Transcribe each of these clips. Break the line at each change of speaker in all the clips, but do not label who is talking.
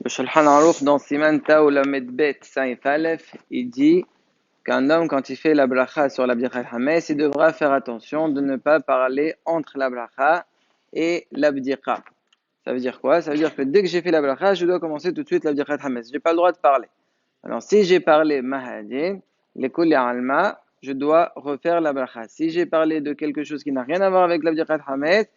Le Shulchan Aruch dans Siman Tao Lamed Bet Saif Aleph, il dit qu'un homme, quand il fait la bracha sur la bdichat hametz, il devra faire attention de ne pas parler entre la bracha et la bdichat. Ça veut dire quoi? Ça veut dire que dès que j'ai fait la bracha, je dois commencer tout de suite la bdichat hametz. Je n'ai pas le droit de parler. Alors, si j'ai parlé mahadin, les kuli alma, je dois refaire la bracha. Si j'ai parlé de quelque chose qui n'a rien à voir avec la bdichat hametz,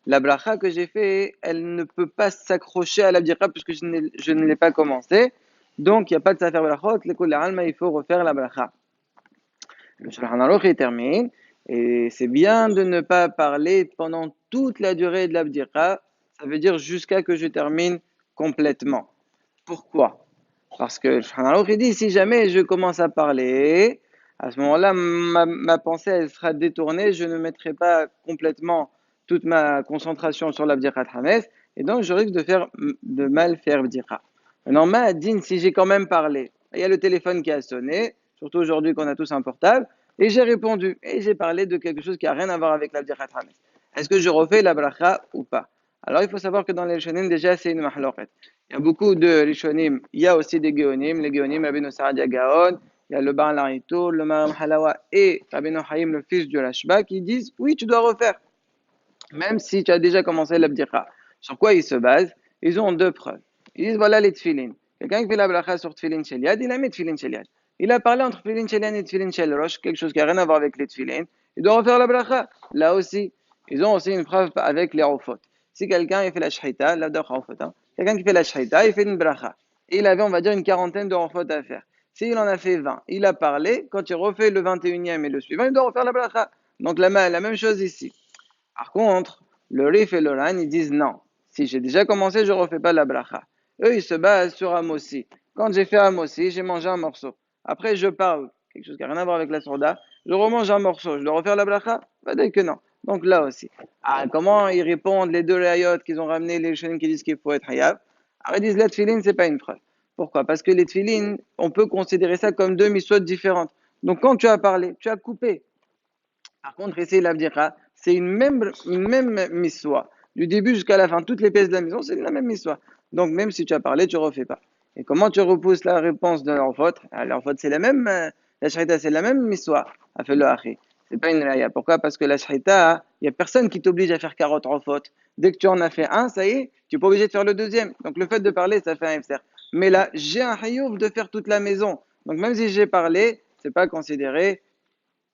la bracha que j'ai fait, elle ne peut pas s'accrocher à la bdira puisque je ne l'ai pas commencé. Donc, il n'y a pas de safer brachot. Il faut refaire la bracha. Le Shulchan Aruch il termine. Et c'est bien de ne pas parler pendant toute la durée de la bdira. Ça veut dire jusqu'à que je termine complètement. Pourquoi? Parce que le Shulchan Aruch il dit, si jamais je commence à parler, à ce moment-là, ma pensée elle sera détournée. Je ne mettrai pas complètement toute ma concentration sur la bdichat hametz, et donc je risque de mal faire bdichat. Maintenant, ma'adin, si j'ai quand même parlé, il y a le téléphone qui a sonné, surtout aujourd'hui qu'on a tous un portable, et j'ai répondu, et j'ai parlé de quelque chose qui n'a rien à voir avec la bdichat hametz. Est-ce que je refais la bracha ou pas? Alors il faut savoir que dans les rishonim, déjà c'est une mahloket. Il y a beaucoup de rishonim, il y a aussi des géonim, les géonim, Rabbeinu Saradia Gaon, il y a le Baal Harito, le Maram Halawa et Rabbeinu Chaim, le fils du Rashba, qui disent, oui, tu dois refaire même si tu as déjà commencé l'abdikha. Sur quoi ils se basent? Ils ont deux preuves. Ils disent voilà les tfilin. Quelqu'un qui fait la bracha sur tfilin sheliad, il a mis tfilin sheliad. Il a parlé entre tfilin sheliad et tfilin shel rosh, quelque chose qui n'a rien à voir avec les tfilin. Il doit refaire la bracha. Là aussi, ils ont aussi une preuve avec les rofot. Si quelqu'un il fait la shahita, là d'accord rofot, quelqu'un qui fait la shahita, il fait une bracha. Et il avait, on va dire, une quarantaine de rofot à faire. S'il en a fait 20, il a parlé, quand il refait le 21e et le suivant, il doit refaire la bracha. Donc la même chose ici. Par contre, le Rif et le Ran, ils disent non. Si j'ai déjà commencé, je ne refais pas la bracha. Eux, ils se basent sur Amossi. Quand j'ai fait Amossi, j'ai mangé un morceau. Après, je parle, quelque chose qui n'a rien à voir avec la sourda, je remange un morceau. Je dois refaire la bracha? Bah, dès que non. Donc là aussi. Ah, comment ils répondent les deux rayot qu'ils ont ramené, les chenin qui disent qu'il faut être hayab? Alors ils disent la tfilin, ce n'est pas une preuve. Pourquoi? Parce que les tfilin, on peut considérer ça comme deux miswot différentes. Donc quand tu as parlé, tu as coupé. Par contre, ici, l'abdira, c'est une même miswa. Du début jusqu'à la fin, toutes les pièces de la maison, c'est la même miswa. Donc, même si tu as parlé, tu ne refais pas. Et comment tu repousses la réponse de leur faute? Leur faute, c'est la même, la shrita, c'est la même miswa. A fait le achi. C'est pas une raya. Pourquoi? Parce que la shrita, il n'y a personne qui t'oblige à faire 40 fautes. Dès que tu en as fait un, ça y est, tu n'es pas obligé de faire le deuxième. Donc, le fait de parler, ça fait un iftar. Mais là, j'ai un hayouf de faire toute la maison. Donc, même si j'ai parlé, c'est pas considéré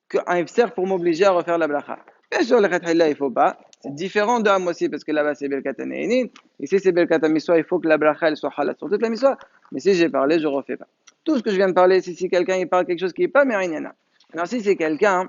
qu'un ifser pour m'obliger à refaire la bracha. Bien sûr, le khathila, il ne faut pas. C'est différent de aussi parce que là-bas, c'est Birkat Neinin. Ici, c'est Birkat Miswa, il faut que la bracha, elle soit halat sur toute la Miswa. Mais si j'ai parlé, je ne refais pas. Tout ce que je viens de parler, si quelqu'un il parle quelque chose qui n'est pas Mérignana. Alors, si c'est quelqu'un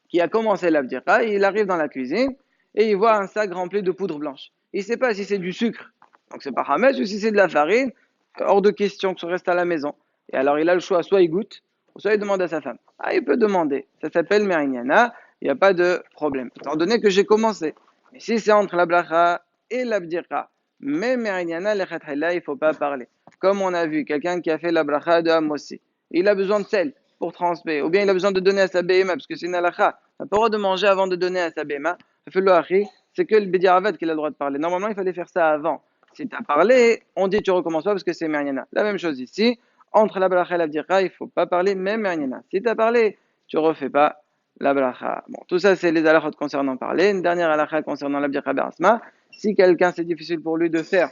qui a commencé l'abdira, il arrive dans la cuisine et il voit un sac rempli de poudre blanche. Il ne sait pas si c'est du sucre, donc c'est pas hametz, ou si c'est de la farine, hors de question que ça reste à la maison. Et alors, il a le choix, soit il goûte, soit il demande à sa femme. Ah, il peut demander. Ça s'appelle Mérignana, il n'y a pas de problème. Étant donné que j'ai commencé. Mais si c'est entre la bracha et l'abdira, même Mérignana, le khathila, il ne faut pas parler. Comme on a vu, quelqu'un qui a fait la bracha de Amossi, il a besoin de sel pour transmettre, ou bien il a besoin de donner à sa BMA, parce que c'est une halakha. On n'a pas le droit de manger avant de donner à sa BMA. C'est que le Bediavad qui a le droit de parler. Normalement, il fallait faire ça avant. Si tu as parlé, on dit tu recommences pas parce que c'est Mérignana. La même chose ici. Entre la bracha et la bdira, il ne faut pas parler, même Mérignana. Si tu as parlé, tu ne refais pas la bracha. Bon, tout ça, c'est les halakhot concernant parler. Une dernière halakha concernant la bdira be'asma. Si quelqu'un, c'est difficile pour lui de faire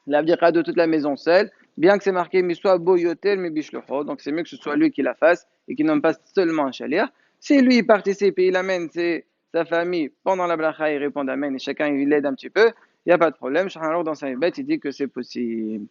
la bdira de toute la maison seule, bien que c'est marqué miswa boyotel mi bishlocho, donc c'est mieux que ce soit lui qui la fasse et qui nomme pas seulement un shalir. Si lui il participe et il amène sa famille pendant la bracha, il répond amen et chacun il aide un petit peu, il n'y a pas de problème. Shachan dans sa bête, il dit que c'est possible.